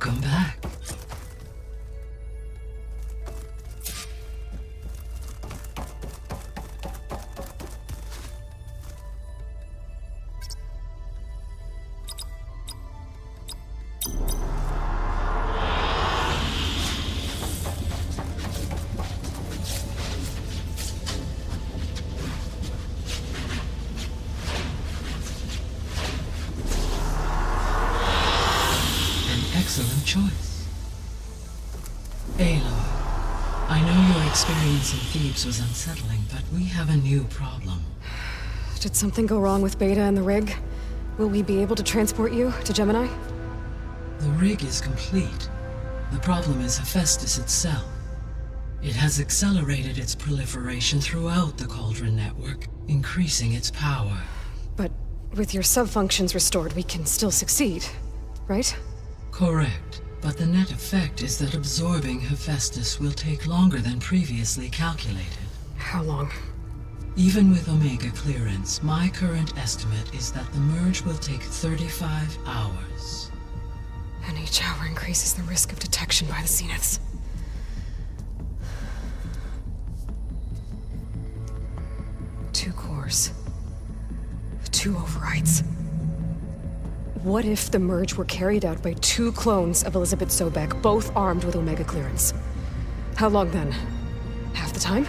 Welcome back. Excellent choice. Aloy, I know your experience in Thebes was unsettling, but we have a new problem. Did something go wrong with Beta and the rig? Will we be able to transport you to Gemini? The rig is complete. The problem is Hephaestus itself. It has accelerated its proliferation throughout the Cauldron network, increasing its power. But with your sub-functions restored, we can still succeed, right? Correct, but the net effect is that absorbing Hephaestus will take longer than previously calculated. How long? Even with Omega clearance, my current estimate is that the merge will take 35 hours. And each hour increases the risk of detection by the Zeniths. Two cores. Two overrides. What if the merge were carried out by two clones of Elizabeth Sobek, both armed with Omega clearance? How long then? Half the time?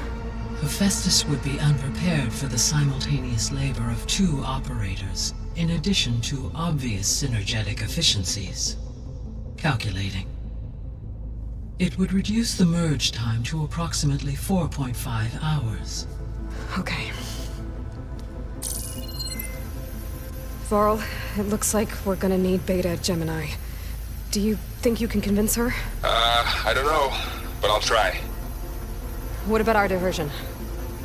Hephaestus would be unprepared for the simultaneous labor of two operators, in addition to obvious synergetic efficiencies. Calculating. It would reduce the merge time to approximately 4.5 hours. Okay. Varl, it looks like we're gonna need Beta at Gemini. Do you think you can convince her? I don't know, but I'll try. What about our diversion?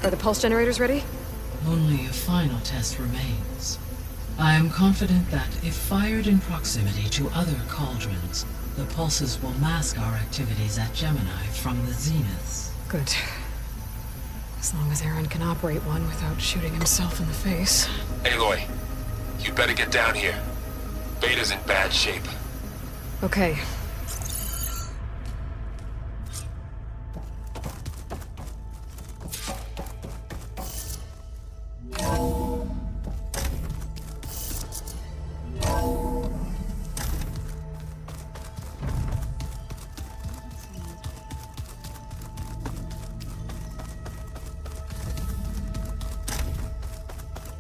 Are the pulse generators ready? Only a final test remains. I am confident that if fired in proximity to other cauldrons, the pulses will mask our activities at Gemini from the Zeniths. Good. As long as Aaron can operate one without shooting himself in the face. Aloy, you better get down here. Beta's in bad shape. Okay.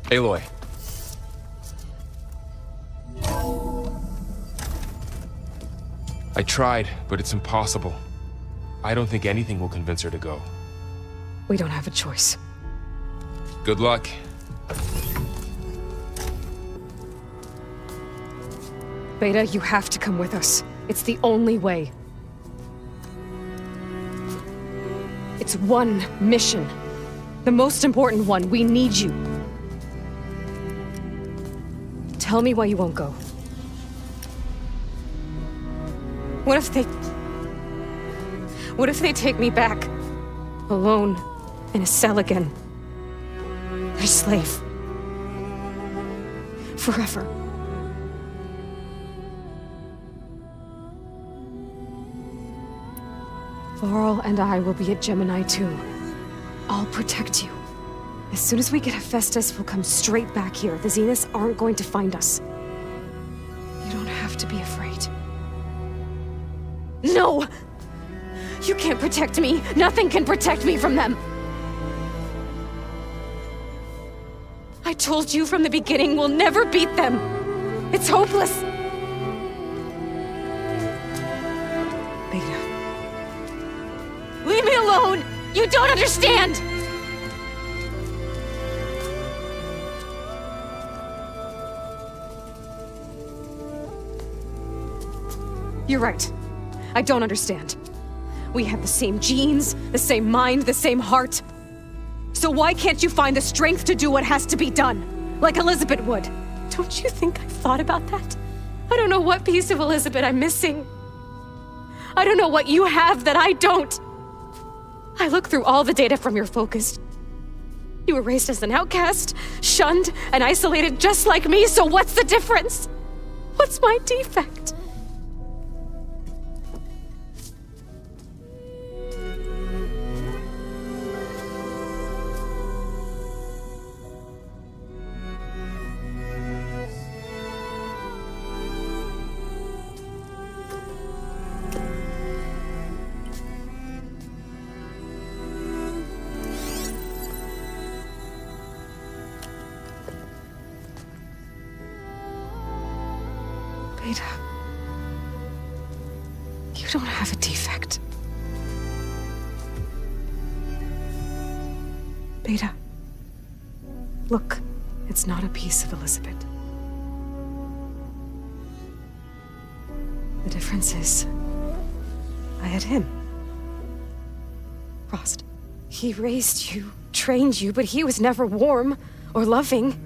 Aloy. I tried, but it's impossible. I don't think anything will convince her to go. We don't have a choice. Good luck. Beta, you have to come with us. It's the only way. It's one mission. The most important one. We need you. Tell me why you won't go. What if they take me back? Alone, in a cell again. Their slave. Forever. Varl and I will be at Gemini too. I'll protect you. As soon as we get Hephaestus, we'll come straight back here. The Zeniths aren't going to find us. You don't have to be afraid. No! You can't protect me! Nothing can protect me from them! I told you from the beginning, we'll never beat them! It's hopeless! Beta. Leave me alone! You don't understand! You're right. I don't understand. We have the same genes, the same mind, the same heart. So why can't you find the strength to do what has to be done? Like Elizabeth would. Don't you think I've thought about that? I don't know what piece of Elizabeth I'm missing. I don't know what you have that I don't. I look through all the data from your focus. You were raised as an outcast, shunned, and isolated just like me, so what's the difference? What's my defect? Beta. You don't have a defect. Beta. Look, it's not a piece of Elizabeth. The difference is, I had him. Frost. He raised you, trained you, but he was never warm or loving.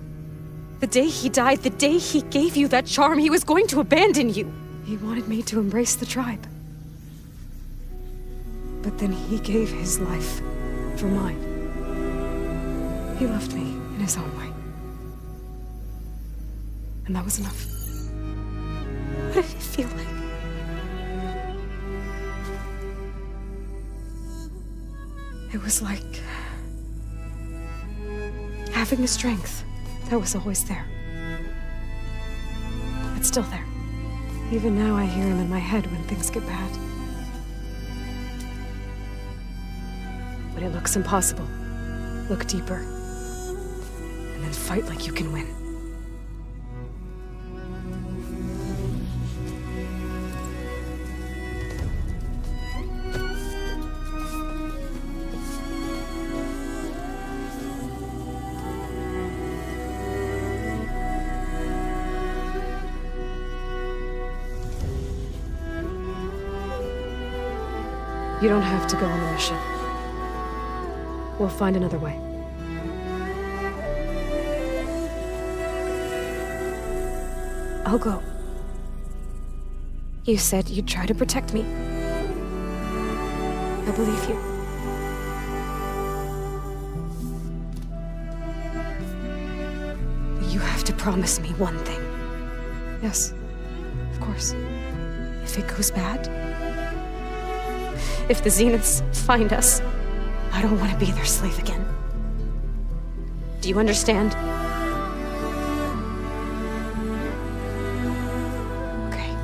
The day he died, the day he gave you that charm, he was going to abandon you. He wanted me to embrace the tribe. But then he gave his life for mine. He loved me in his own way. And that was enough. What did it feel like? It was like having the strength that was always there. It's still there. Even now I hear him in my head when things get bad. When it looks impossible, look deeper. And then fight like you can win. You don't have to go on the mission. We'll find another way. I'll go. You said you'd try to protect me. I believe you. But you have to promise me one thing. Yes, of course. If it goes bad, if the Zeniths find us, I don't want to be their slave again. Do you understand? Okay.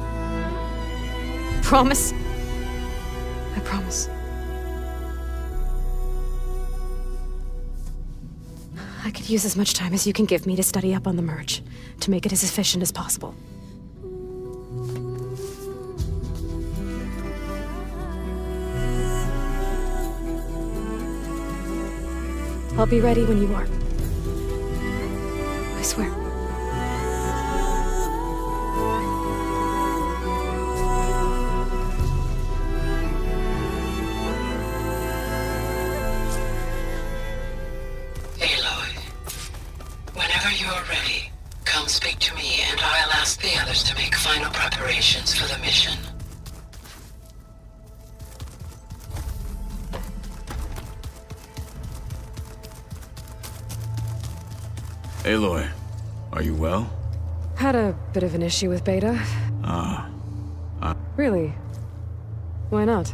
Promise? I promise. I could use as much time as you can give me to study up on the merge, to make it as efficient as possible. I'll be ready when you are. I swear. Aloy, whenever you're ready, come speak to me and I'll ask the others to make final preparations for the mission. Aloy, are you well? Had a bit of an issue with Beta. Really? Why not?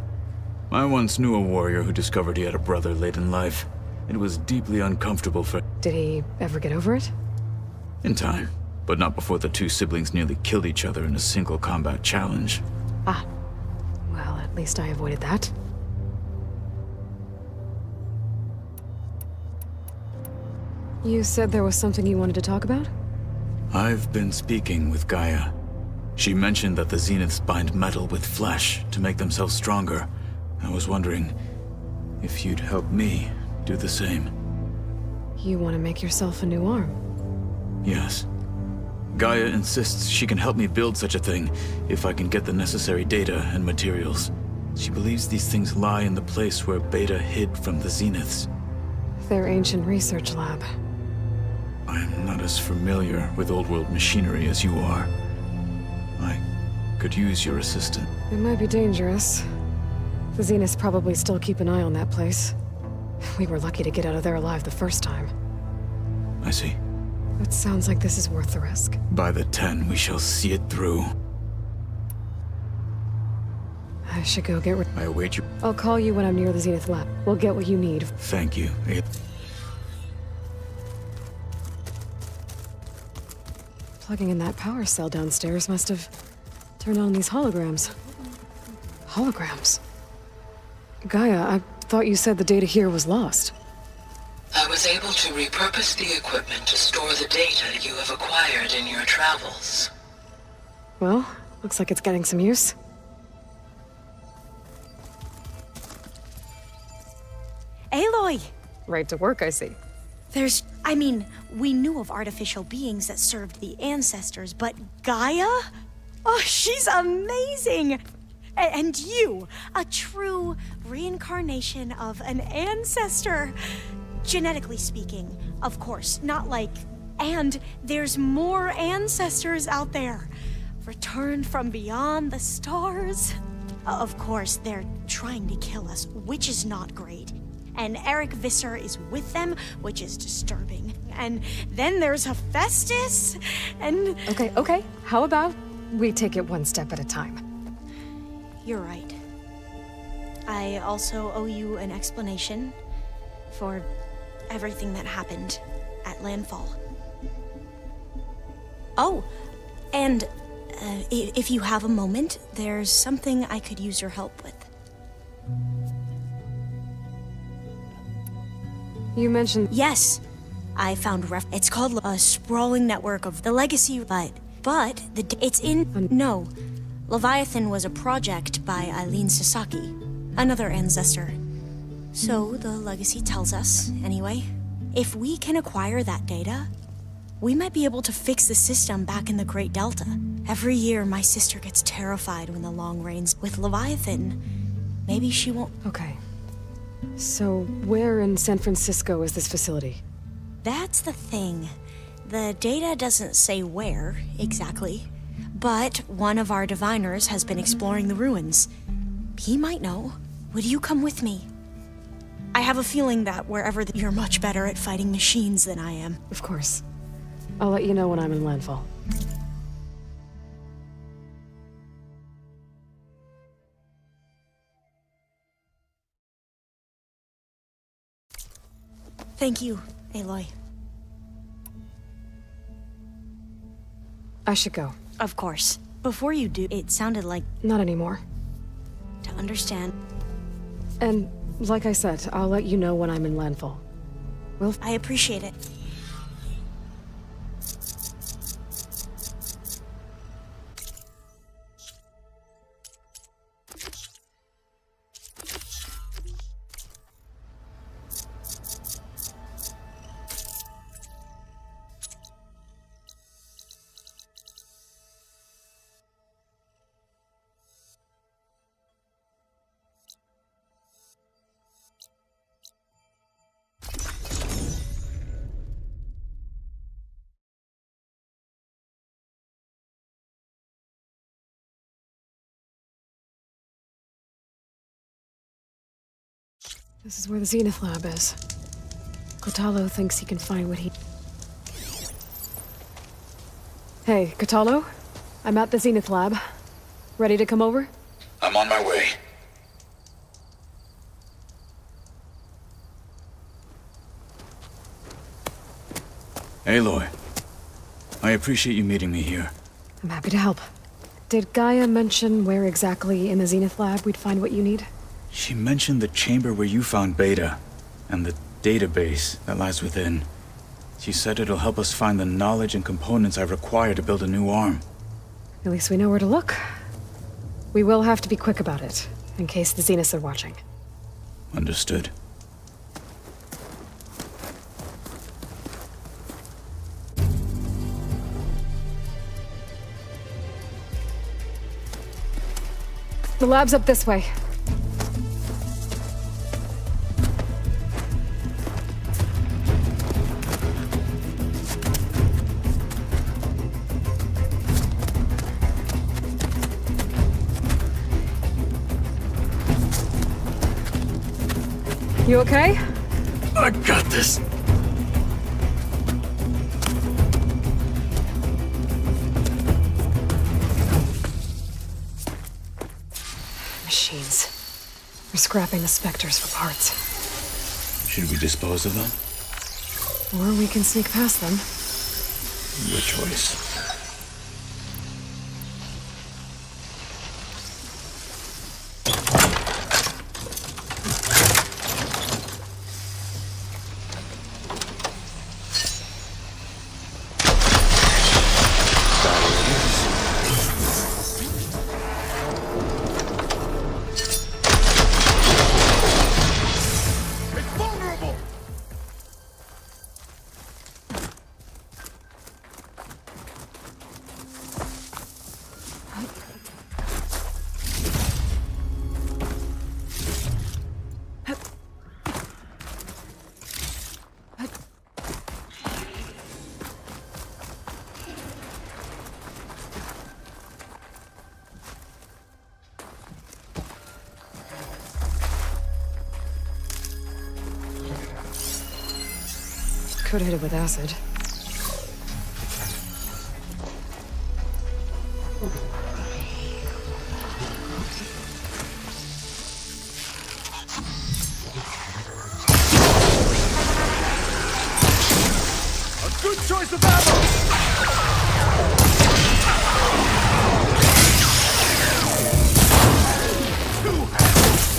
I once knew a warrior who discovered he had a brother late in life. It was deeply uncomfortable for... Did he ever get over it? In time, but not before the two siblings nearly killed each other in a single combat challenge. Ah. Well, at least I avoided that. You said there was something you wanted to talk about? I've been speaking with Gaia. She mentioned that the Zeniths bind metal with flesh to make themselves stronger. I was wondering if you'd help me do the same. You want to make yourself a new arm? Yes. Gaia insists she can help me build such a thing if I can get the necessary data and materials. She believes these things lie in the place where Beta hid from the Zeniths. Their ancient research lab. I'm not as familiar with old-world machinery as you are. I could use your assistance. It might be dangerous. The Zeniths probably still keep an eye on that place. We were lucky to get out of there alive the first time. I see. It sounds like this is worth the risk. By the 10, we shall see it through. I should go get I await you. I'll call you when I'm near the Zenith lab. We'll get what you need. Thank you. Plugging in that power cell downstairs must have turned on these holograms. Holograms? Gaia, I thought you said the data here was lost. I was able to repurpose the equipment to store the data you have acquired in your travels. Well, looks like it's getting some use. Aloy! Right to work, I see. We knew of artificial beings that served the ancestors, but Gaia? Oh, she's amazing! And you, a true reincarnation of an ancestor. Genetically speaking, of course, not like... And there's more ancestors out there. Returned from beyond the stars. Of course, they're trying to kill us, which is not great. And Eric Visser is with them, which is disturbing. And then there's Hephaestus, and... Okay. How about we take it one step at a time? You're right. I also owe you an explanation for everything that happened at Landfall. Oh, and if you have a moment, there's something I could use your help with. You mentioned... Yes, I found it's called a sprawling network of the legacy, but it's in... No, Leviathan was a project by Eileen Sasaki, another ancestor. So the legacy tells us, anyway, if we can acquire that data, we might be able to fix the system back in the Great Delta. Every year, my sister gets terrified when the long rains. With Leviathan, maybe she won't... Okay. So, where in San Francisco is this facility? That's the thing. The data doesn't say where, exactly. But one of our diviners has been exploring the ruins. He might know. Would you come with me? I have a feeling that wherever you're much better at fighting machines than I am. Of course. I'll let you know when I'm in landfall. Thank you, Aloy. I should go. Of course. Before you do, it sounded like... Not anymore. To understand. And, like I said, I'll let you know when I'm in landfall. I appreciate it. This is where the Zenith Lab is. Kotalo thinks he can find what he... Hey, Kotalo? I'm at the Zenith Lab. Ready to come over? I'm on my way. Aloy, I appreciate you meeting me here. I'm happy to help. Did Gaia mention where exactly in the Zenith Lab we'd find what you need? She mentioned the chamber where you found Beta, and the database that lies within. She said it'll help us find the knowledge and components I require to build a new arm. At least we know where to look. We will have to be quick about it, in case the Zeniths are watching. Understood. The lab's up this way. You okay? I got this. Machines. We're scrapping the specters for parts. Should we dispose of them? Or we can sneak past them. Your choice. Could hit it with acid. A good choice of ammo!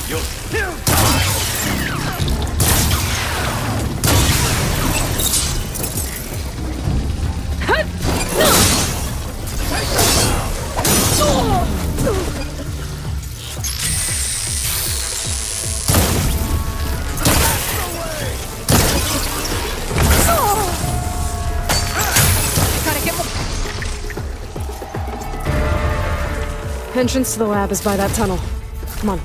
You'll still die! Entrance to the lab is by that tunnel. Come on.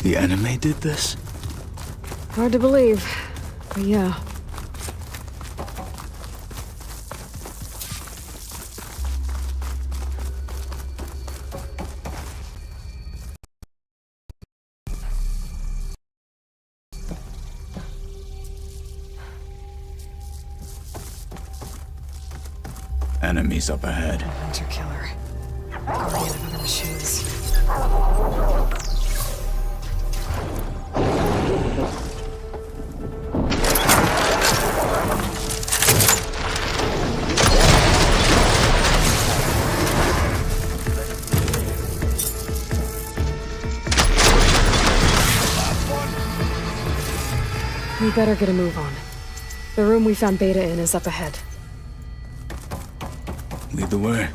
The anime did this? Hard to believe, but yeah. Enemies up ahead. Hunter killer. Guardian of other machines. We better get a move on. The room we found Beta in is up ahead. Lead the way.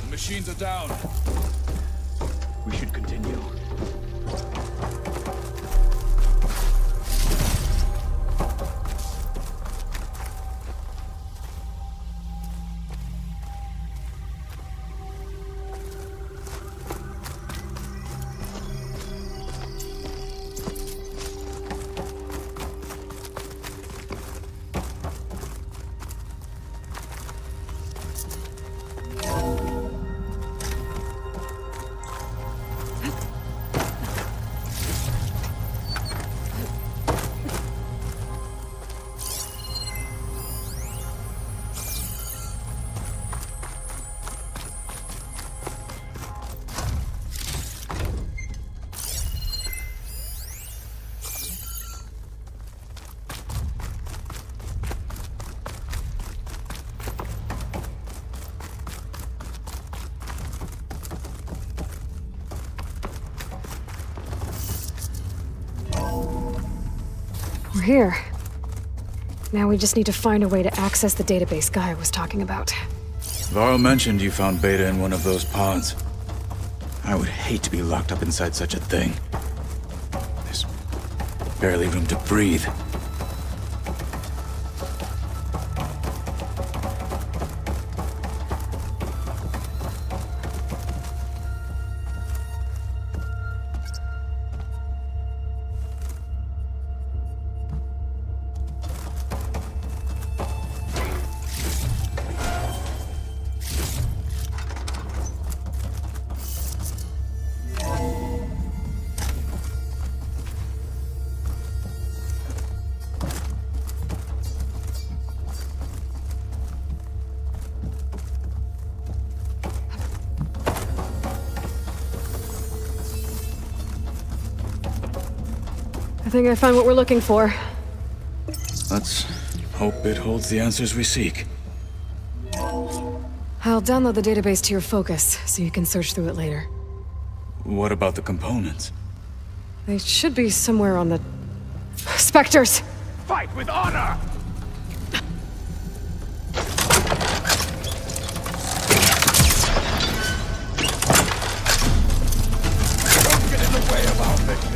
The machines are down. We should continue. We're here. Now we just need to find a way to access the database Gaia was talking about. Varl mentioned you found Beta in one of those pods. I would hate to be locked up inside such a thing. There's barely room to breathe. I think I found what we're looking for. Let's hope it holds the answers we seek. I'll download the database to your Focus, so you can search through it later. What about the components? They should be somewhere on the... Spectres! Fight with honor! Don't get in the way of our mission.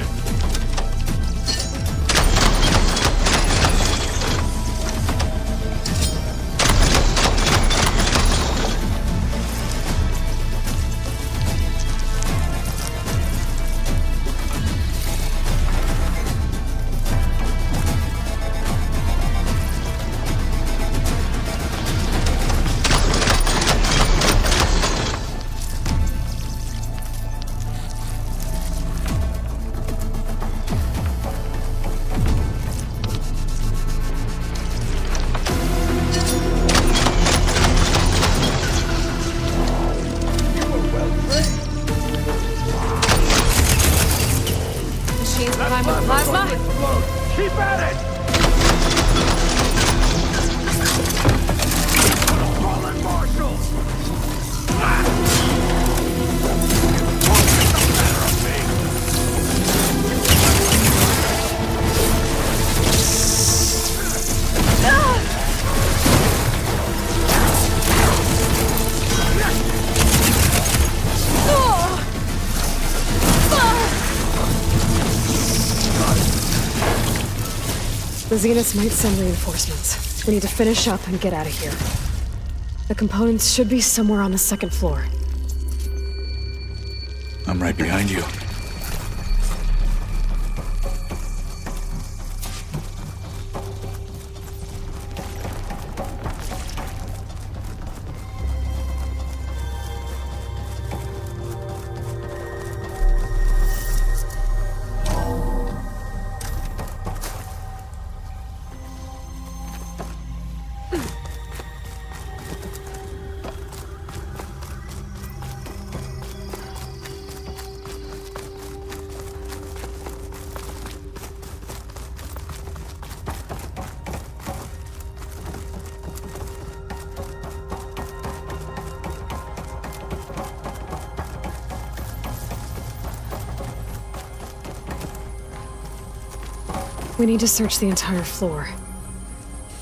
Keep at it! Fallen marshals! The Zeniths might send reinforcements. We need to finish up and get out of here. The components should be somewhere on the second floor. I'm right behind you. We need to search the entire floor.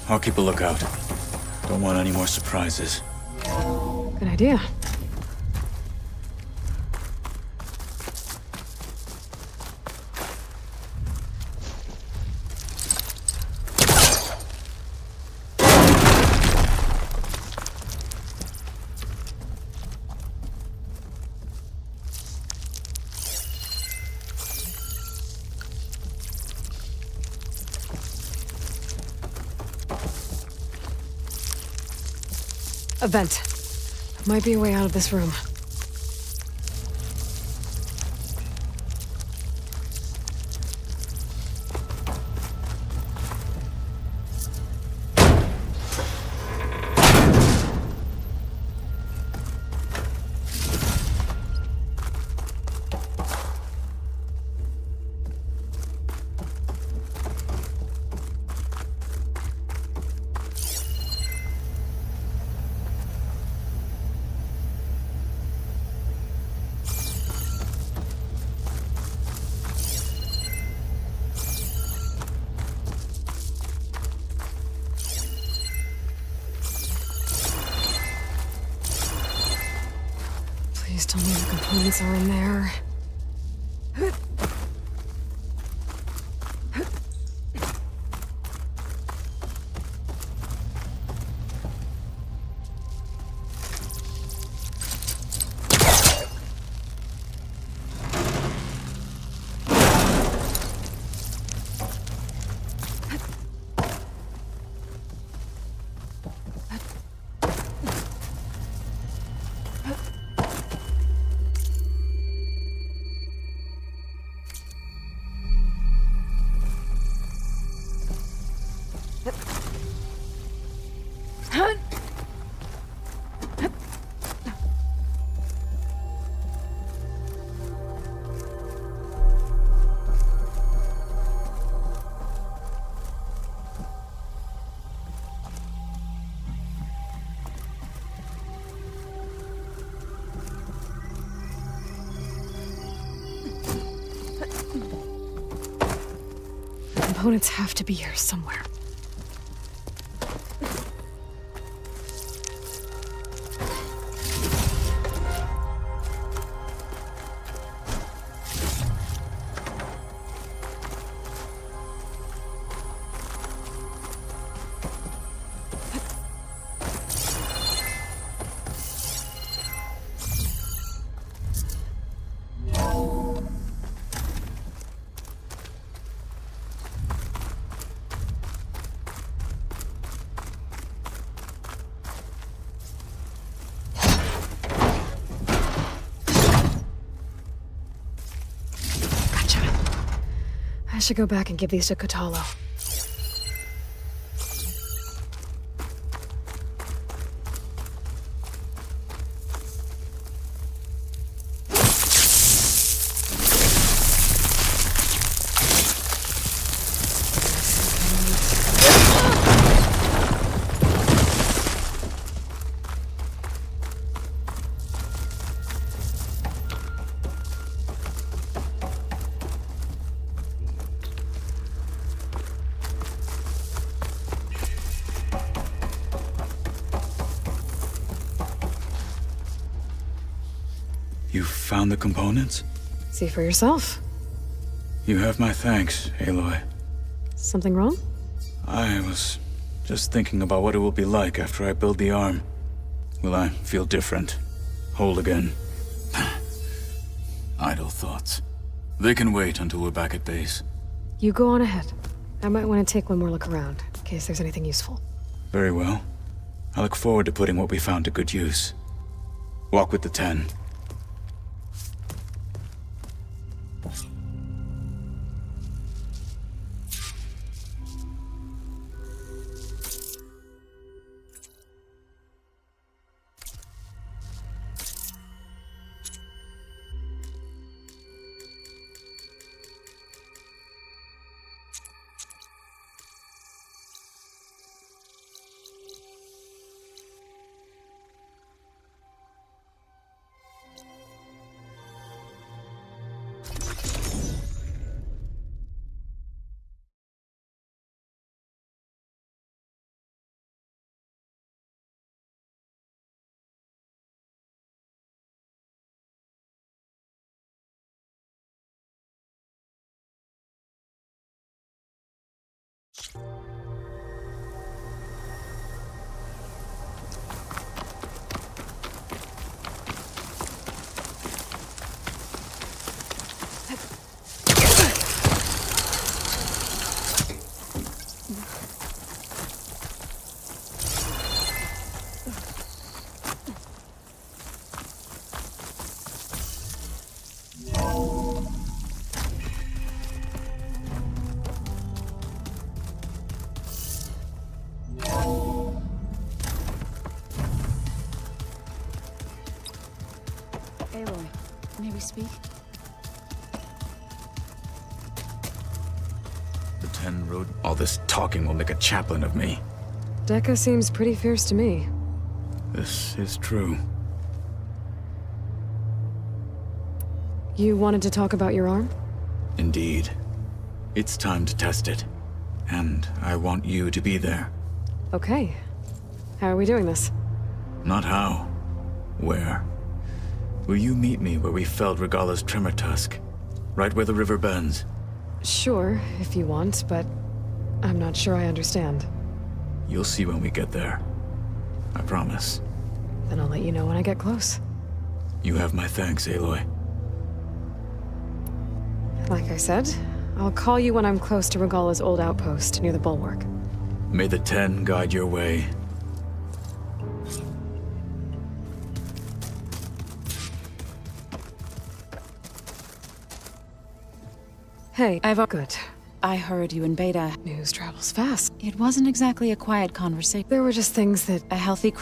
I'll keep a lookout. Don't want any more surprises. Good idea. A vent. Might be a way out of this room. Please tell me the components are in there. components have to be here somewhere. I should go back and give these to Kotalo. You found the components? See for yourself. You have my thanks, Aloy. Something wrong? I was just thinking about what it will be like after I build the arm. Will I feel different? Whole again? Idle thoughts. They can wait until we're back at base. You go on ahead. I might want to take one more look around, in case there's anything useful. Very well. I look forward to putting what we found to good use. Walk with the 10. Aloy, may we speak? The 10 road. All this talking will make a chaplain of me. Dekka seems pretty fierce to me. This is true. You wanted to talk about your arm? Indeed. It's time to test it. And I want you to be there. Okay. How are we doing this? Not how. Where? Will you meet me where we felled Regala's tremor tusk? Right where the river bends? Sure, if you want, but I'm not sure I understand. You'll see when we get there. I promise. Then I'll let you know when I get close. You have my thanks, Aloy. Like I said, I'll call you when I'm close to Regala's old outpost near the bulwark. May the 10 guide your way. Hey, good. I heard you in Beta. News travels fast. It wasn't exactly a quiet conversation. There were just things that... A healthy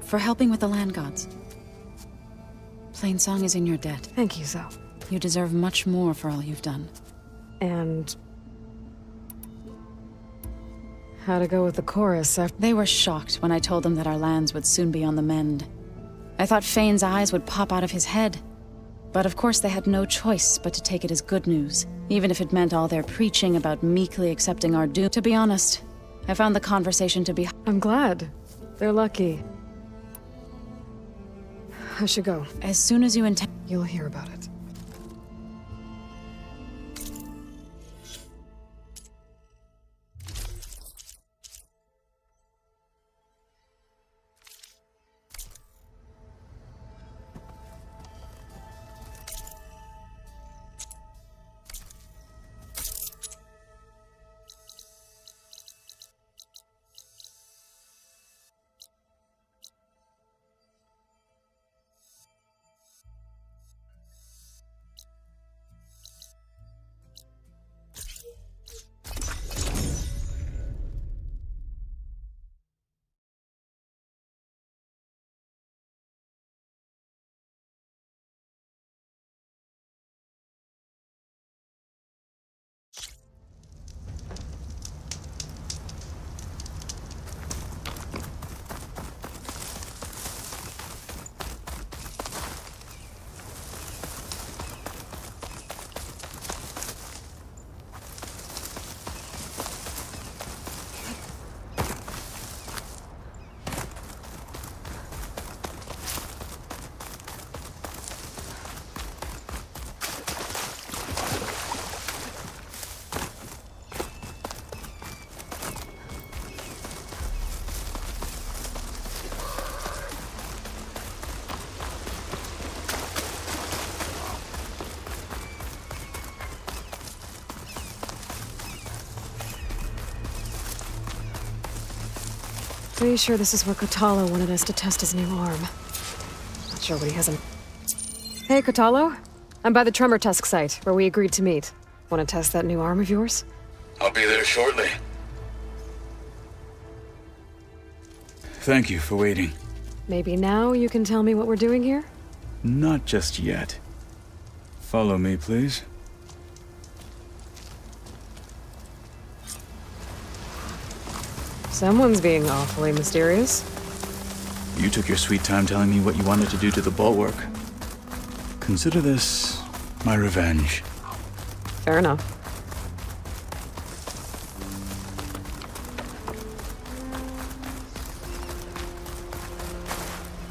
for helping with the land gods. Plainsong is in your debt. Thank you, Zoe. You deserve much more for all you've done. And... how to go with the chorus after... They were shocked when I told them that our lands would soon be on the mend. I thought Fane's eyes would pop out of his head. But of course they had no choice but to take it as good news, even if it meant all their preaching about meekly accepting our doom. To be honest, I found the conversation to be... I'm glad. They're lucky. I should go. As soon as you intend... You'll hear about it. Pretty sure this is where Kotalo wanted us to test his new arm. Not sure what he has in... Hey, Kotalo. I'm by the Tremor Tusk site, where we agreed to meet. Want to test that new arm of yours? I'll be there shortly. Thank you for waiting. Maybe now you can tell me what we're doing here? Not just yet. Follow me, please. Someone's being awfully mysterious. You took your sweet time telling me what you wanted to do to the bulwark. Consider this my revenge. Fair enough.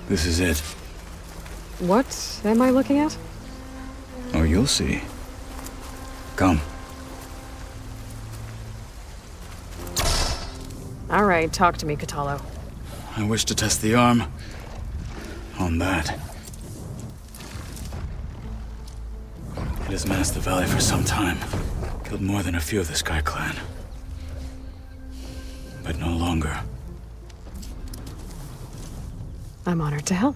This is it. What am I looking at? Oh, you'll see. Come. All right, talk to me, Kotalo. I wish to test the arm on that. It has menaced the valley for some time. Killed more than a few of the Sky Clan. But no longer. I'm honored to help.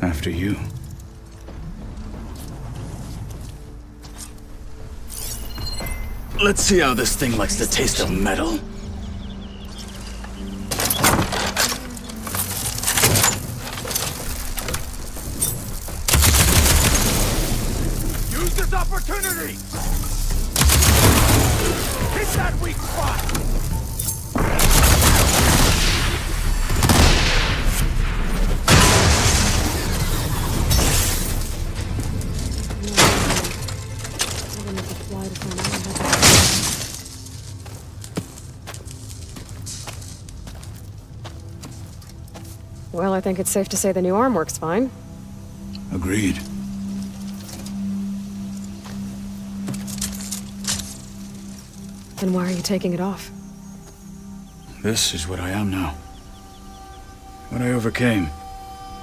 After you. Let's see how this thing likes the taste of metal. Use this opportunity! Hit that weak spot! Well, I think it's safe to say the new arm works fine. Agreed. Then why are you taking it off? This is what I am now. What I overcame.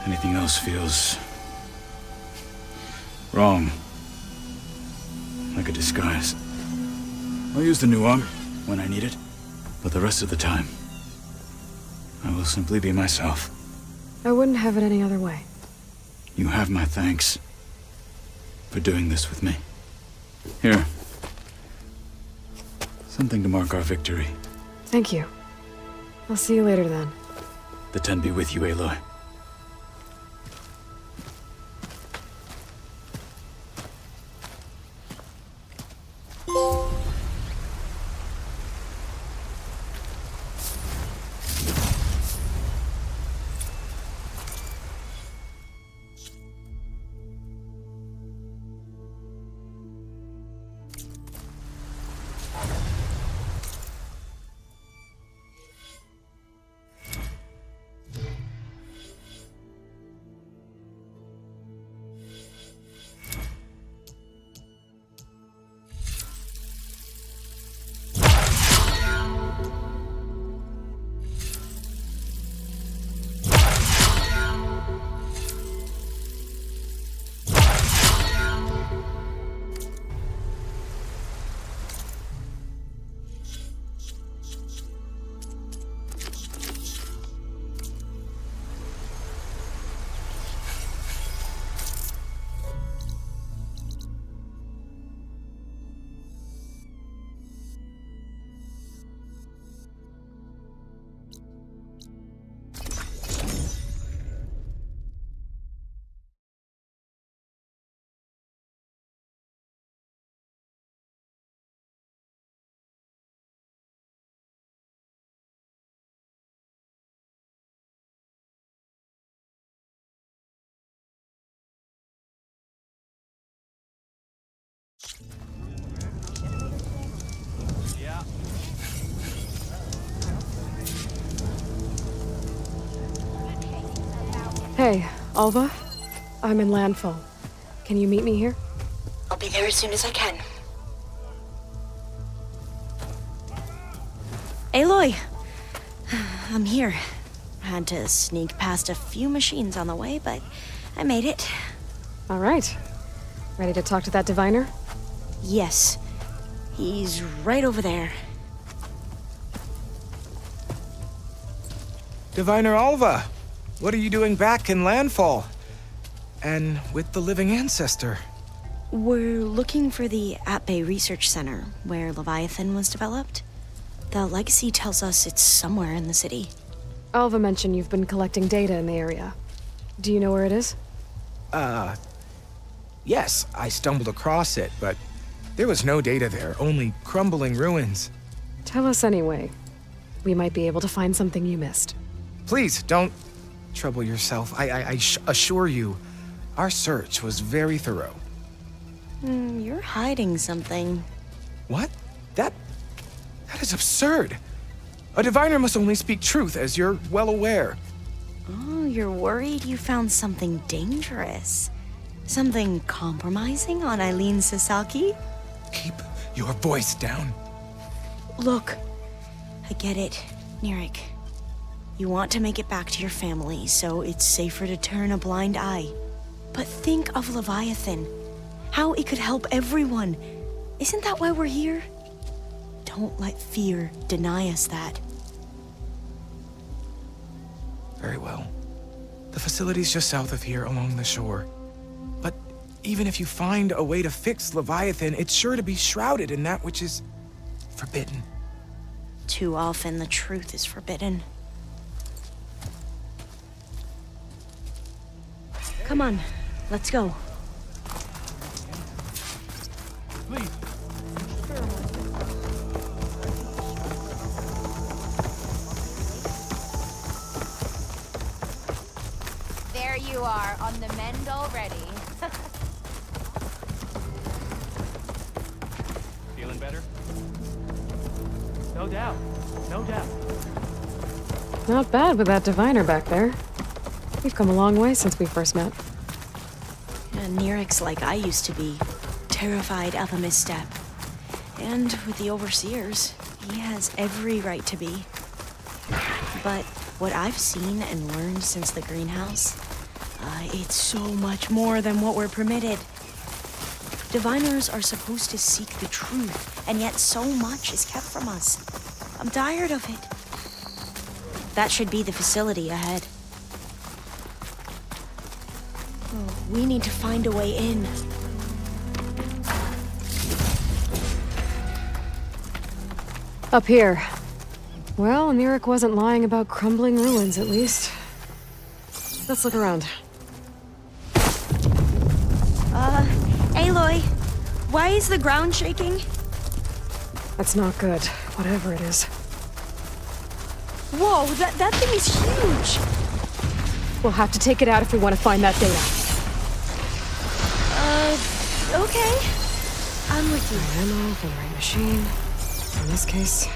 Anything else feels... wrong. Like a disguise. I'll use the new arm when I need it, but the rest of the time, I will simply be myself. I wouldn't have it any other way. You have my thanks for doing this with me. Here. Something to mark our victory. Thank you. I'll see you later then. The 10 be with you, Aloy. Hey, Alva. I'm in landfall. Can you meet me here? I'll be there as soon as I can. Aloy! I'm here. Had to sneak past a few machines on the way, but I made it. All right. Ready to talk to that diviner? Yes. He's right over there. Diviner Alva, what are you doing back in Landfall? And with the living ancestor? We're looking for the At-Bay Research Center, where Leviathan was developed. The legacy tells us it's somewhere in the city. Alva mentioned you've been collecting data in the area. Do you know where it is? Yes, I stumbled across it, but there was no data there, only crumbling ruins. Tell us anyway. We might be able to find something you missed. Please, don't trouble yourself. I assure you, our search was very thorough. You're hiding something. What? That is absurd. A diviner must only speak truth, as you're well aware. Oh, you're worried you found something dangerous. Something compromising on Eileen Sasaki? Keep your voice down. Look, I get it, Nirik. You want to make it back to your family, so it's safer to turn a blind eye. But think of Leviathan. How it could help everyone. Isn't that why we're here? Don't let fear deny us that. Very well. The facility's just south of here, along the shore. But even if you find a way to fix Leviathan, it's sure to be shrouded in that which is forbidden. Too often the truth is forbidden. Come on, let's go. Please. There you are, on the mend already. Feeling better? No doubt. No doubt. Not bad with that diviner back there. We've come a long way since we first met. Nirik's like I used to be, terrified of a misstep. And with the Overseers, he has every right to be. But what I've seen and learned since the greenhouse, it's so much more than what we're permitted. Diviners are supposed to seek the truth, and yet so much is kept from us. I'm tired of it. That should be the facility ahead. We need to find a way in. Up here. Well, Amirik wasn't lying about crumbling ruins, at least. Let's look around. Aloy, why is the ground shaking? That's not good, whatever it is. Whoa, that thing is huge! We'll have to take it out if we want to find that data. Okay. I'm with you. Right ammo for the right machine. In this case,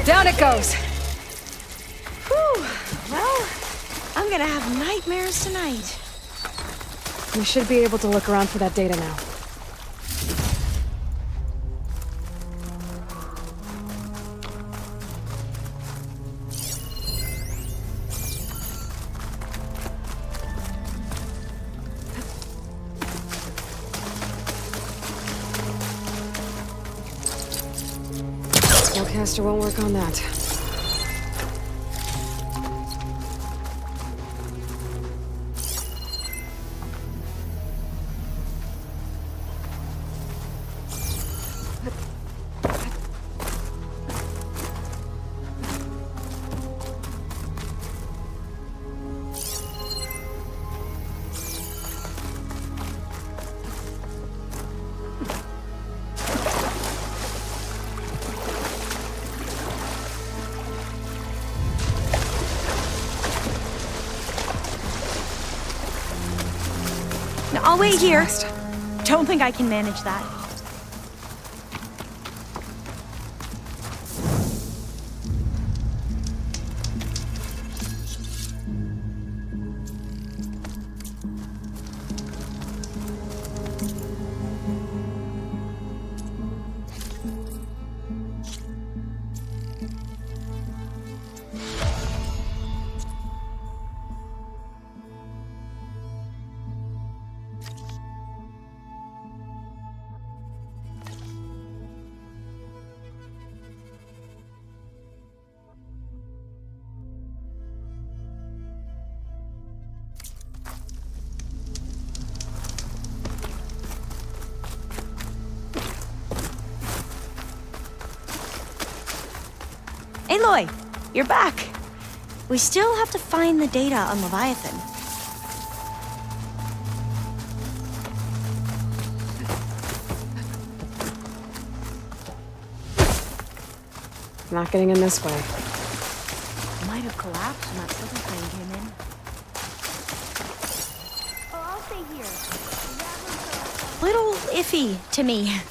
down it goes! Whew. Well, I'm gonna have nightmares tonight. We should be able to look around for that data now. Caster won't work on that. I'll wait here. Don't think I can manage that. Aloy, you're back. We still have to find the data on Leviathan. Not getting in this way. Might have collapsed when that second plane came in. Oh, I'll stay here. Little iffy to me.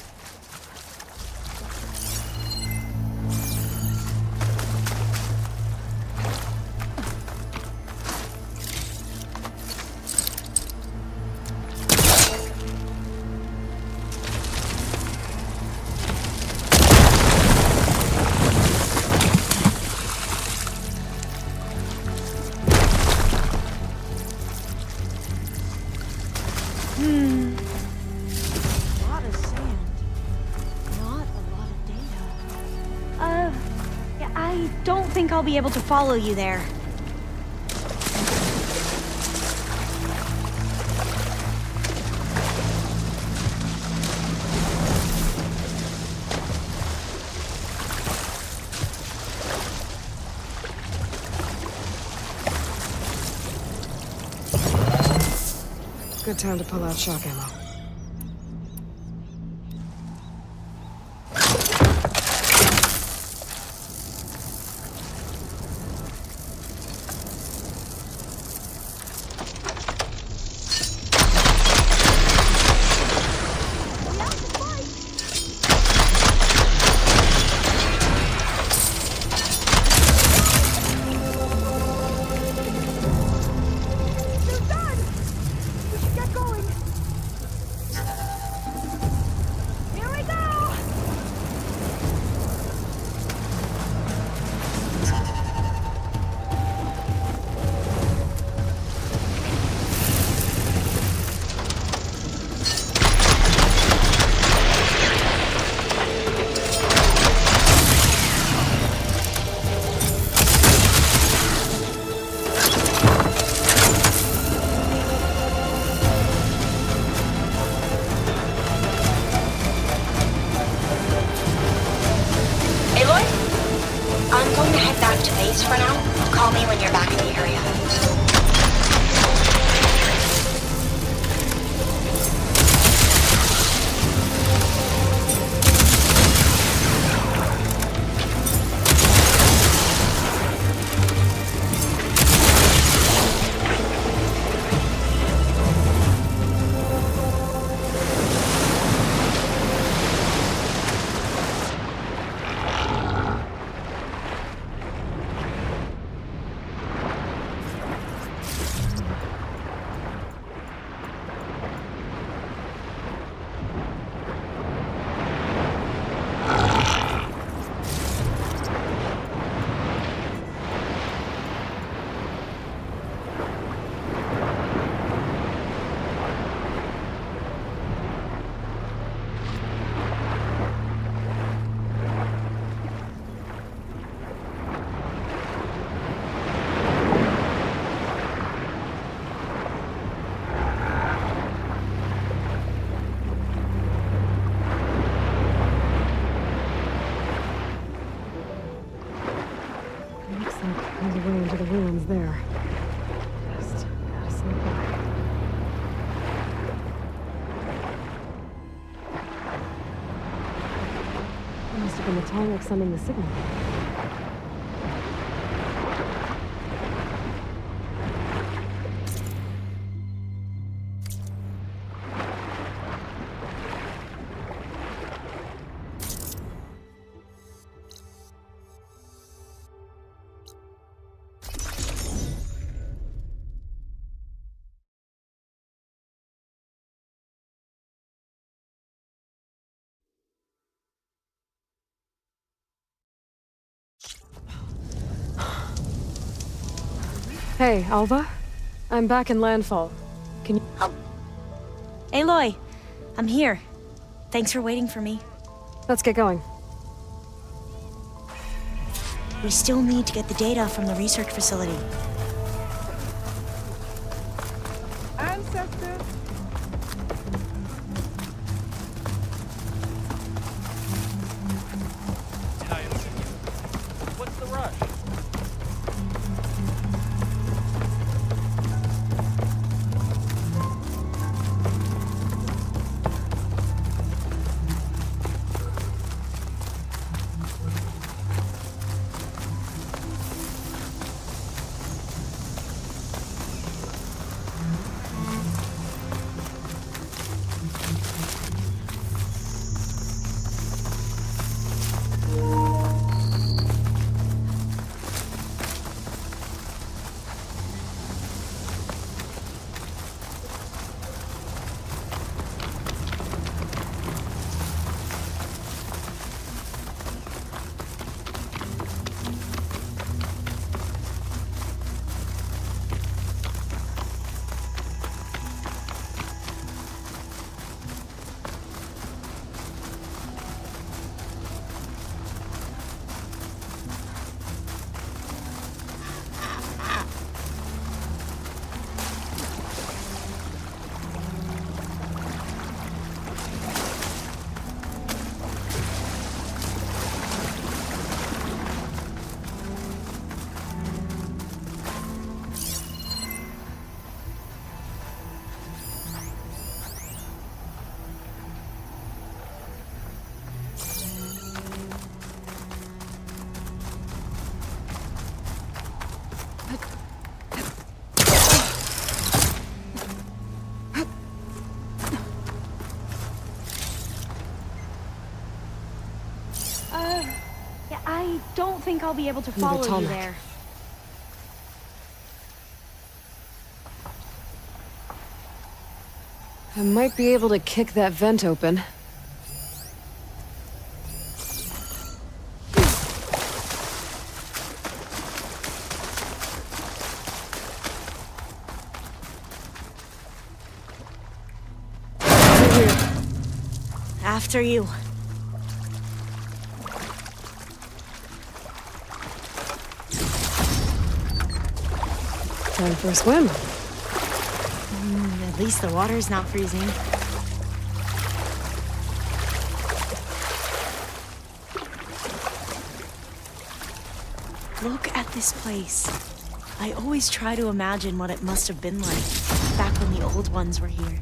I'll be able to follow you there. Good time to pull out shock ammo. Must have been the Tallneck sending the signal. Hey, Alva? I'm back in Landfall. Can you... Aloy, I'm here. Thanks for waiting for me. Let's get going. We still need to get the data from the research facility. Ancestor! What's the rush? Yeah, I don't think I'll be able to follow you Tallneck. there. I might be able to kick that vent open. Over here. After you. Time for a swim. At least the water's not freezing. Look at this place. I always try to imagine what it must have been like back when the old ones were here.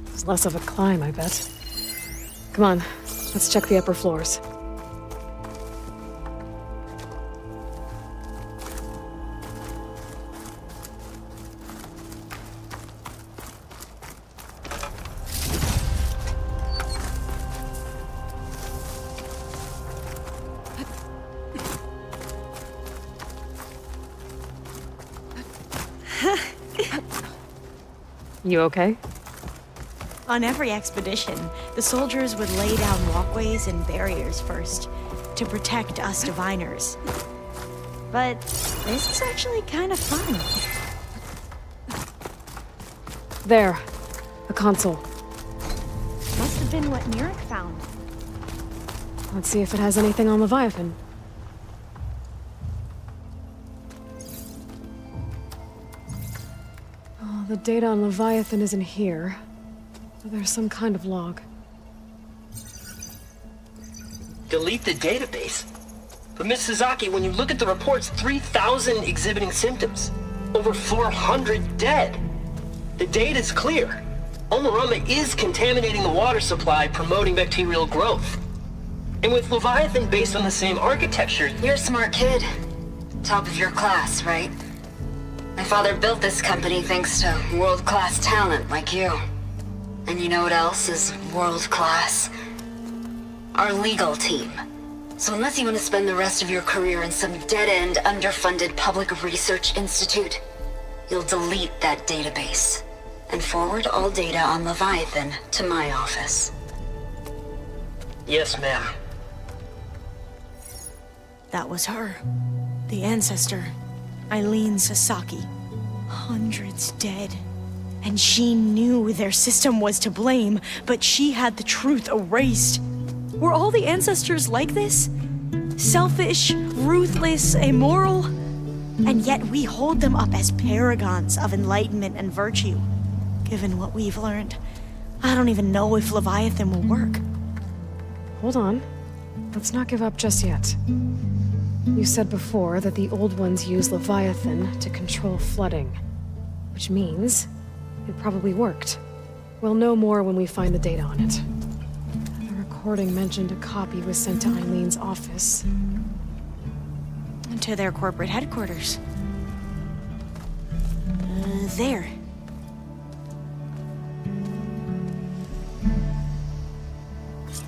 It's less of a climb, I bet. Come on, let's check the upper floors. You okay? On every expedition, the soldiers would lay down walkways and barriers first to protect us diviners. But this is actually kind of fun. There. A console. Must have been what Mirek found. Let's see if it has anything on Leviathan. Oh, the data on Leviathan isn't here. But there's some kind of log. Delete the database? But Miss Sasaki, when you look at the reports, 3,000 exhibiting symptoms. Over 400 dead. The data's clear. Omarama is contaminating the water supply, promoting bacterial growth. And with Leviathan based on the same architecture, You're a smart kid. Top of your class, right? My father built this company thanks to world-class talent like you. And you know what else is world-class? Our legal team. So unless you want to spend the rest of your career in some dead-end, underfunded public research institute, you'll delete that database and forward all data on Leviathan to my office. yes, ma'am. That was her. The ancestor. Eileen Sasaki. Hundreds dead. And she knew their system was to blame, but she had the truth erased. Were all the ancestors like this? Selfish, ruthless, immoral? And yet we hold them up as paragons of enlightenment and virtue. Given what we've learned, I don't even know if Leviathan will work. Hold on. Let's not give up just yet. You said before that the old ones use Leviathan to control flooding. Which means it probably worked. We'll know more when we find the data on it. The recording mentioned a copy was sent to Eileen's office. To their corporate headquarters. There.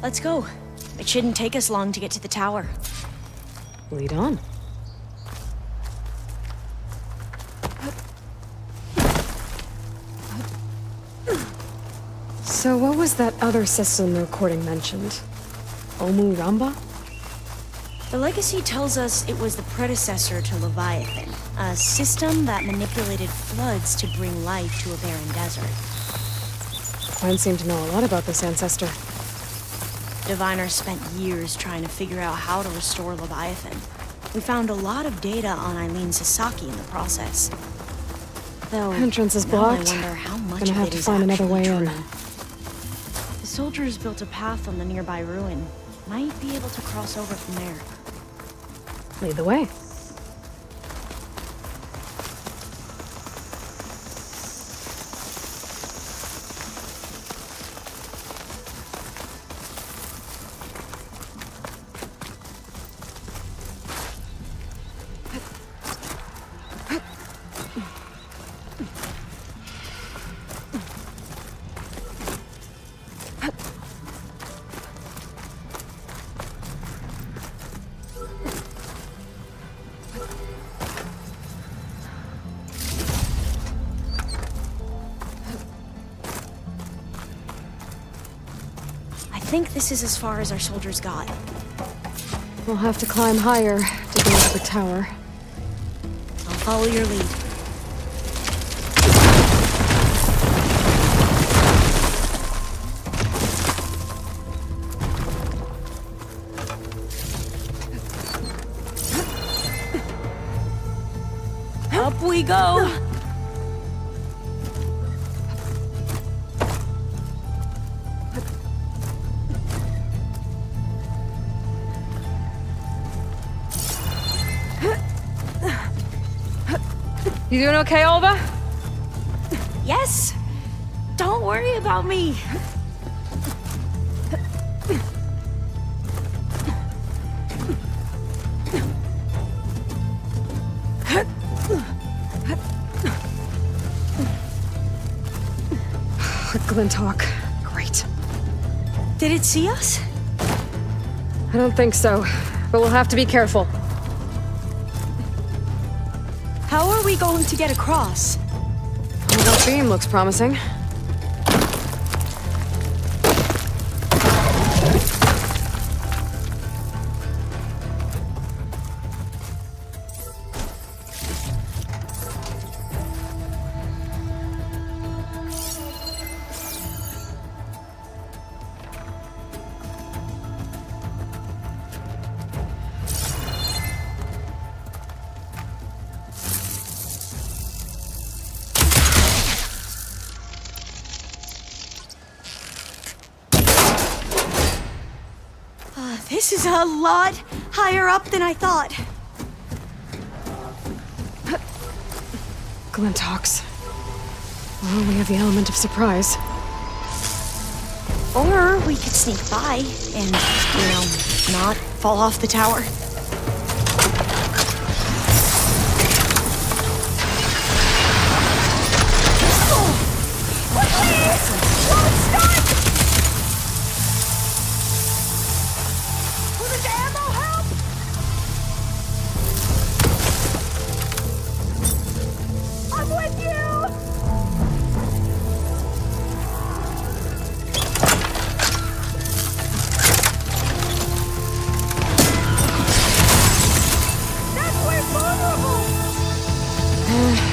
Let's go. It shouldn't take us long to get to the tower. Lead on. So what was that other system the recording mentioned? Omu Ramba? The legacy tells us it was the predecessor to Leviathan, a system that manipulated floods to bring life to a barren desert. Gwen seemed to know a lot about this ancestor. Diviners spent years trying to figure out how to restore Leviathan. We found a lot of data on Eileen Sasaki in the process. Though, Entrance is now blocked. I wonder how much Gonna of have it to is find another actually way true. in. The soldiers built a path on the nearby ruin. Might be able to cross over from there. Lead the way. I think this is as far as our soldiers got. We'll have to climb higher to get to the tower. I'll follow your lead. Up we go! You doing okay, Olva? Yes! Don't worry about me! Glinthawk. Great. Did it see us? I don't think so, but we'll have to be careful. How are we going to get across? Well, that beam looks promising. This is a lot higher up than I thought. Glinthawks. Well, we have the element of surprise. Or we could sneak by and, not fall off the tower.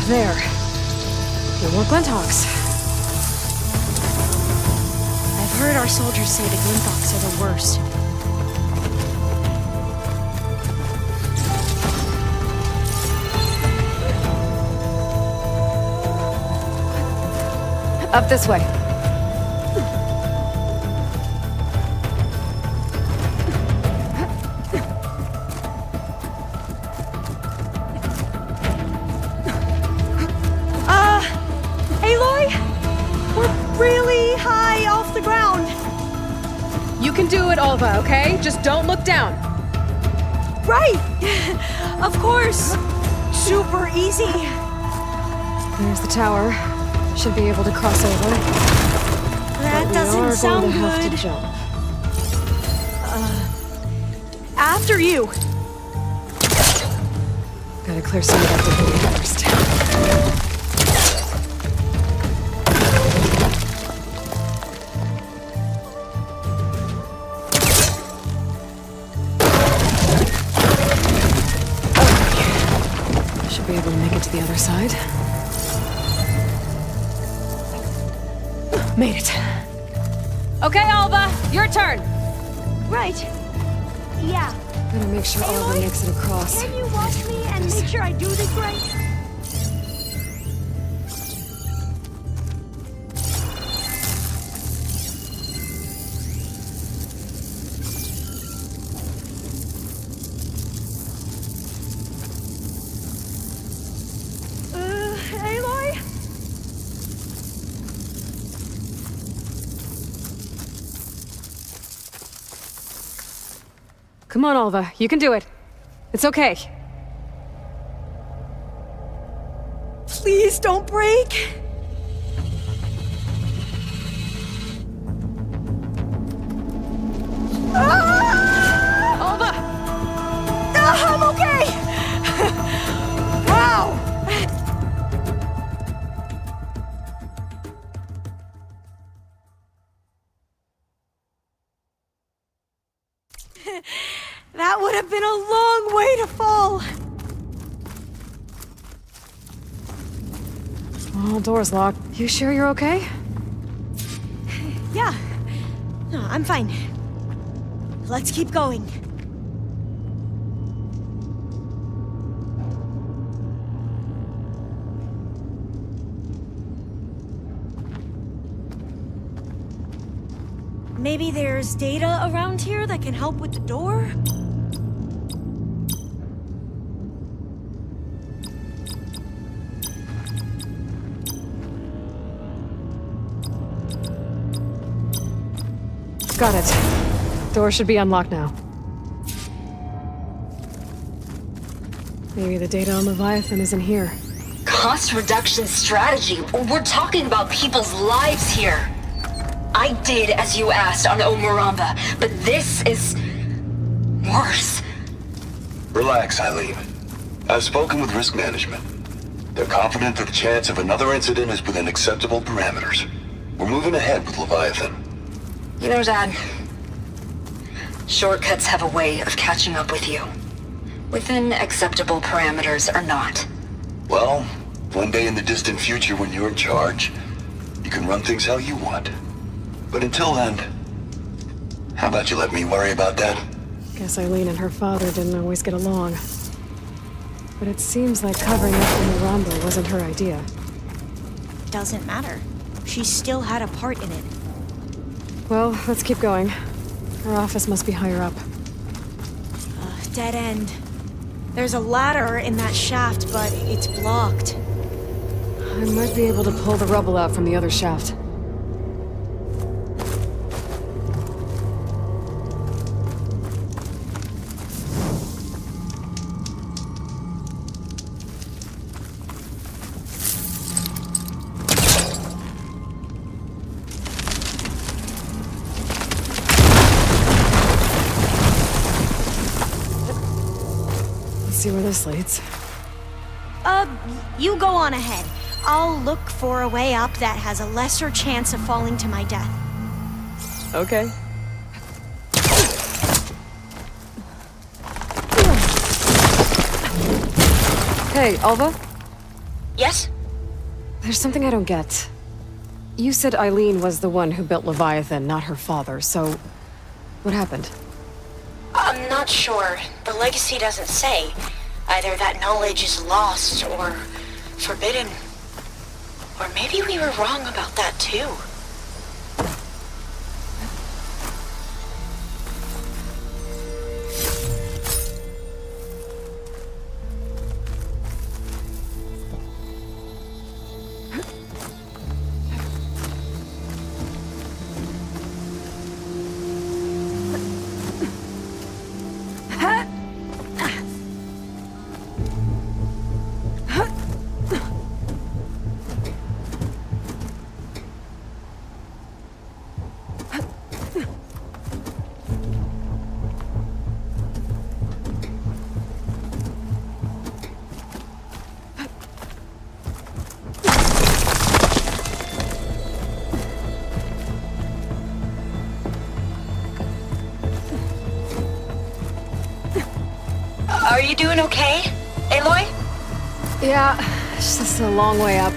There. No more Glinthawks. I've heard our soldiers say the Glinthawks are the worst. Up this way. Aloy? We're really high off the ground. You can do it, Alva, okay? Just don't look down. Right! Of course! Super easy. There's the tower. Should be able to cross over. That doesn't sound going to have good. to jump. After you. Gotta clear some of that debris first. Should be able to make it to the other side. Made it. Okay, Alva, your turn. Right. Yeah. Better make sure Alva Aloy, makes it across. Can you watch me and make sure I do this right? Aloy? Come on, Alva, you can do it. It's okay. Please don't break. Alva! I'm okay. Wow. That would have been a long way to fall. Oh, door's locked. You sure you're okay? Yeah. No, I'm fine. Let's keep going. Maybe there's data around here that can help with the door? Got it. Door should be unlocked now. Maybe the data on Leviathan isn't here. Cost reduction strategy? We're talking about people's lives here. I did as you asked on Omuramba, but this is worse. Relax, Eileen. I've spoken with risk management. They're confident that the chance of another incident is within acceptable parameters. We're moving ahead with Leviathan. You know, Dad, shortcuts have a way of catching up with you. Within acceptable parameters or not. Well, one day in the distant future when you're in charge, you can run things how you want. But until then, how about you let me worry about that? Guess Eileen and her father didn't always get along. But it seems like covering up Omuramba wasn't her idea. Doesn't matter. She still had a part in it. Well, let's keep going. Her office must be higher up. Dead end. There's a ladder in that shaft, but it's blocked. I might be able to pull the rubble out from the other shaft. see where this leads. You go on ahead. I'll look for a way up that has a lesser chance of falling to my death. Okay. Hey, Alva? Yes? There's something I don't get. You said Eileen was the one who built Leviathan, not her father, so... what happened? I'm not sure. The legacy doesn't say. Either that knowledge is lost or forbidden. Or maybe we were wrong about that too. Are you doing okay, Aloy? Yeah, it's just a long way up.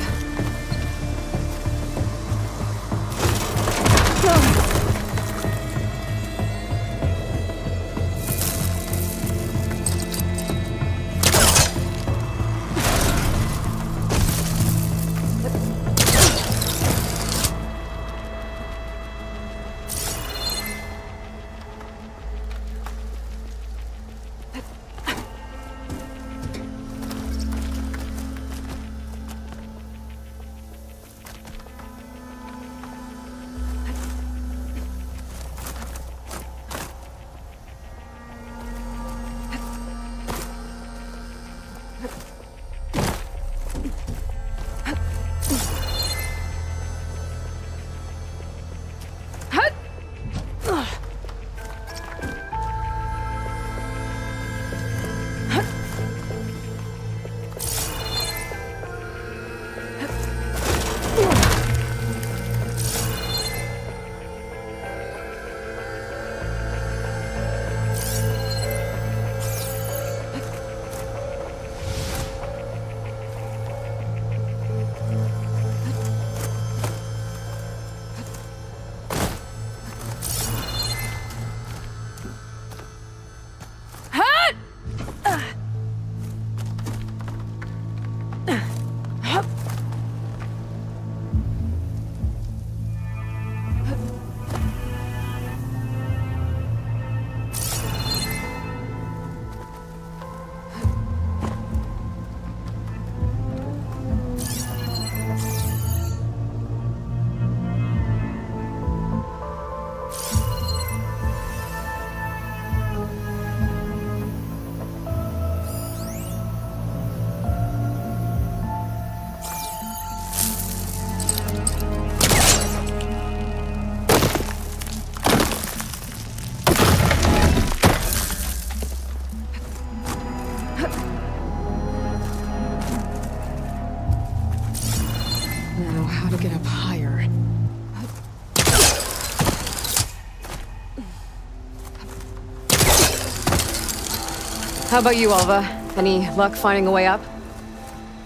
How about you, Alva? Any luck finding a way up?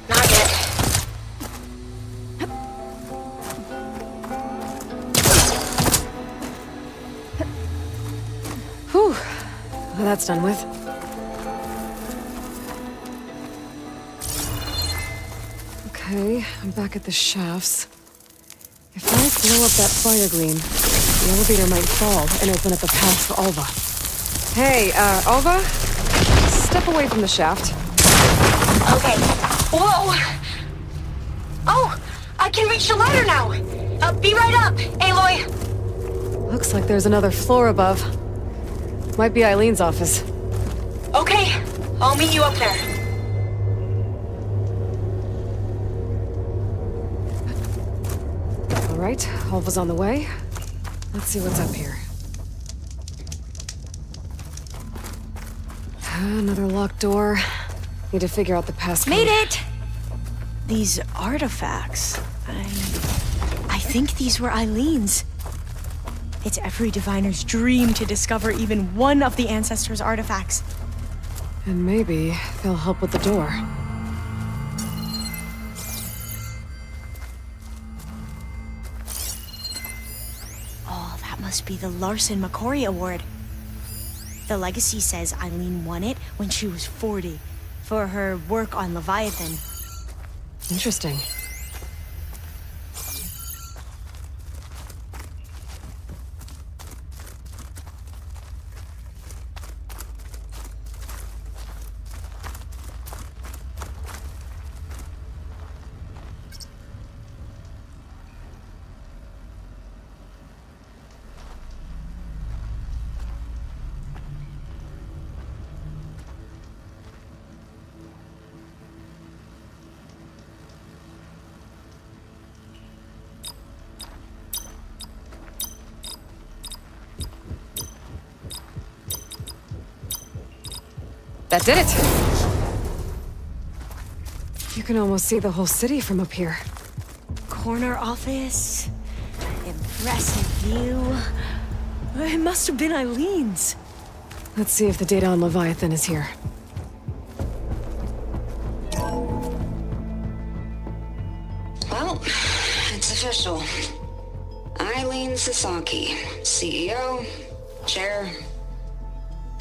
Not yet. Whew. Well, that's done with. Okay, I'm back at the shafts. If I blow up that fire gleam, the elevator might fall and open up a path for Alva. Hey, Alva? Step away from the shaft. Okay. Whoa! Oh! I can reach the ladder now! Be right up, Aloy! Looks like there's another floor above. Might be Eileen's office. Okay, I'll meet you up there. All right, Alva's on the way. Let's see what's up here. Another locked door. Need to figure out the passcode. Made it! These artifacts, I think these were Eileen's. It's every diviner's dream to discover even one of the Ancestors' artifacts. And maybe they'll help with the door. Oh, that must be the Larson McCory Award. The legacy says Eileen won it when she was 40 for her work on Leviathan. Interesting. That did it! You can almost see the whole city from up here. Corner office. Impressive view. It must have been Eileen's. Let's see if the data on Leviathan is here. Well, it's official. Eileen Sasaki, CEO, chair,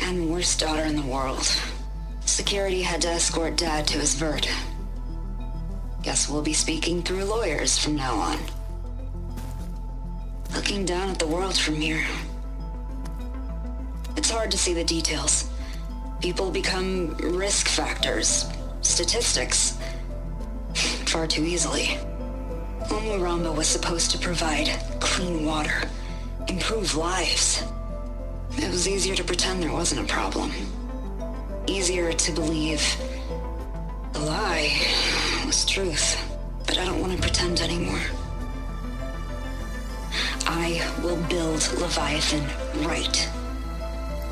and worst daughter in the world. Security had to escort Dad to his vert. Guess we'll be speaking through lawyers from now on. Looking down at the world from here. It's hard to see the details. People become risk factors, statistics, far too easily. Omuramba was supposed to provide clean water, improve lives. It was easier to pretend there wasn't a problem. Easier to believe the lie was truth. But I don't want to pretend anymore. I will build Leviathan right.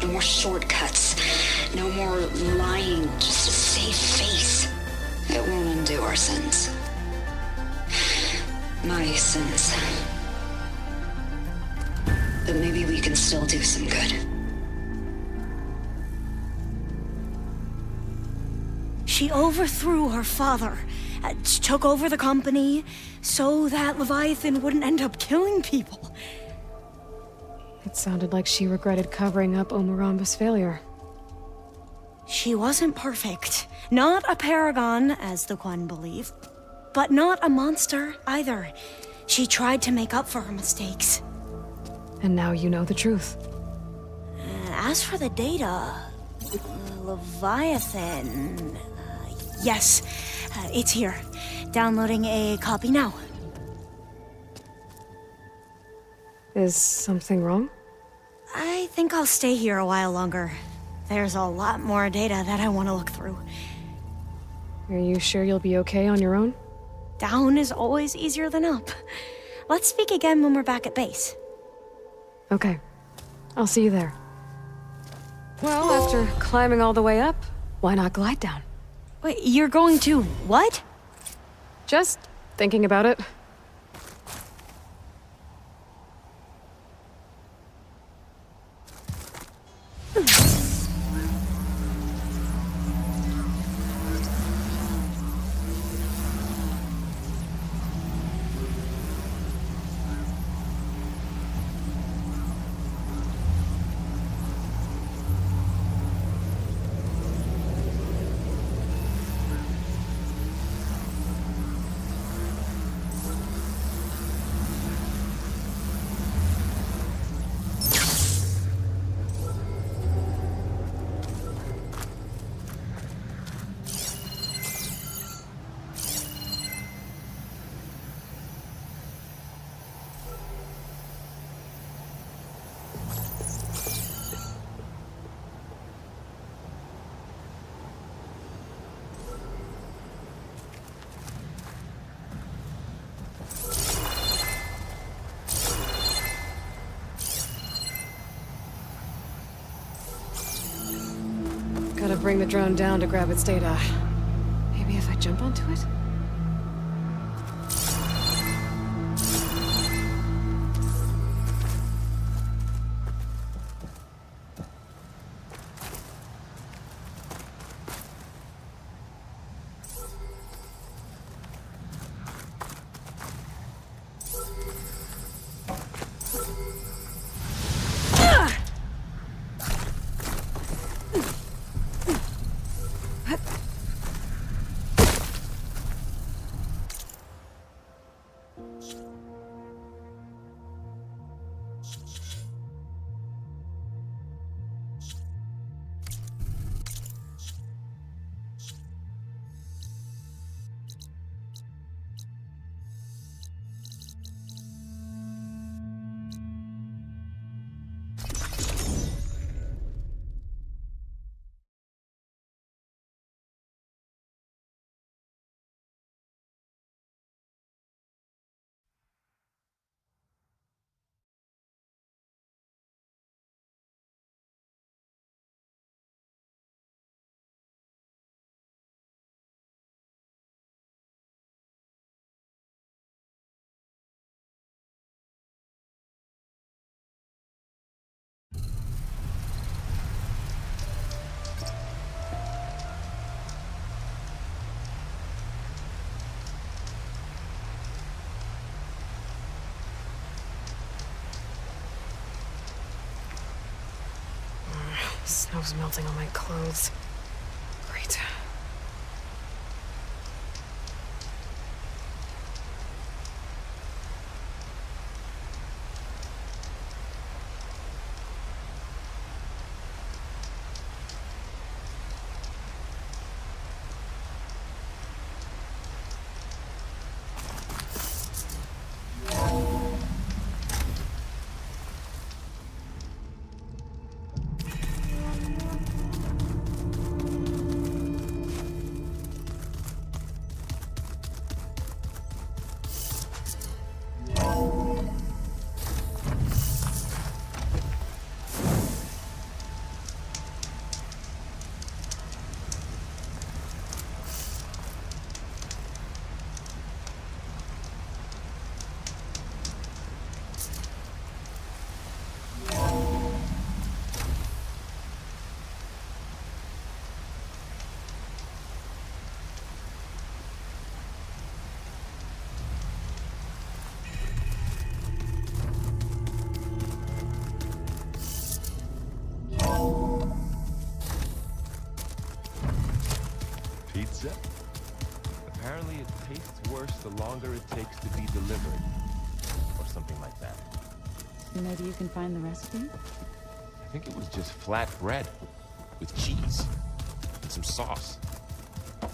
No more shortcuts. No more lying just to save face. It won't undo our sins. My sins. But maybe we can still do some good. She overthrew her father, took over the company, so that Leviathan wouldn't end up killing people. It sounded like she regretted covering up Omuramba's failure. She wasn't perfect. Not a paragon, as the Quan believe. But not a monster, either. She tried to make up for her mistakes. And now you know the truth. As for the data... Leviathan... yes, it's here. Downloading a copy now. Is something wrong? I think I'll stay here a while longer. There's a lot more data that I want to look through. Are you sure you'll be okay on your own? Down is always easier than up. Let's speak again when we're back at base. Okay. I'll see you there. Well, after climbing all the way up, why not glide down? Wait, you're going to what? Just thinking about it. Gotta bring the drone down to grab its data. Maybe if I jump onto it? Snow's melting on my clothes. Great. Pizza? Apparently it tastes worse the longer it takes to be delivered. Or something like that. Maybe you can find the recipe? I think it was just flat bread with cheese and some sauce.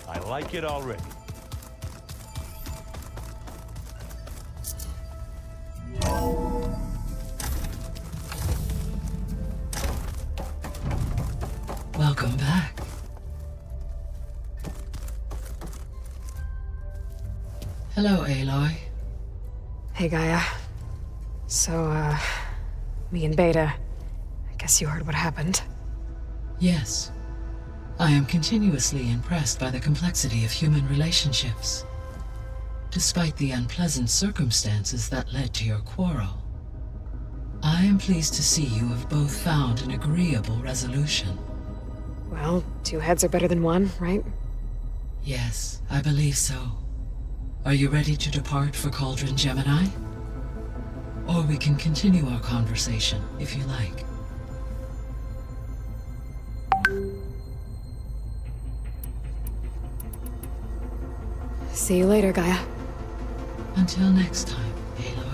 I like it already. Welcome back. Hello, Aloy. Hey, Gaia. So, me and Beta. I guess you heard what happened. Yes. I am continuously impressed by the complexity of human relationships. Despite the unpleasant circumstances that led to your quarrel, I am pleased to see you have both found an agreeable resolution. Well, two heads are better than one, right? Yes, I believe so. Are you ready to depart for Cauldron Gemini? Or we can continue our conversation, if you like. See you later, Gaia. Until next time, Aloy.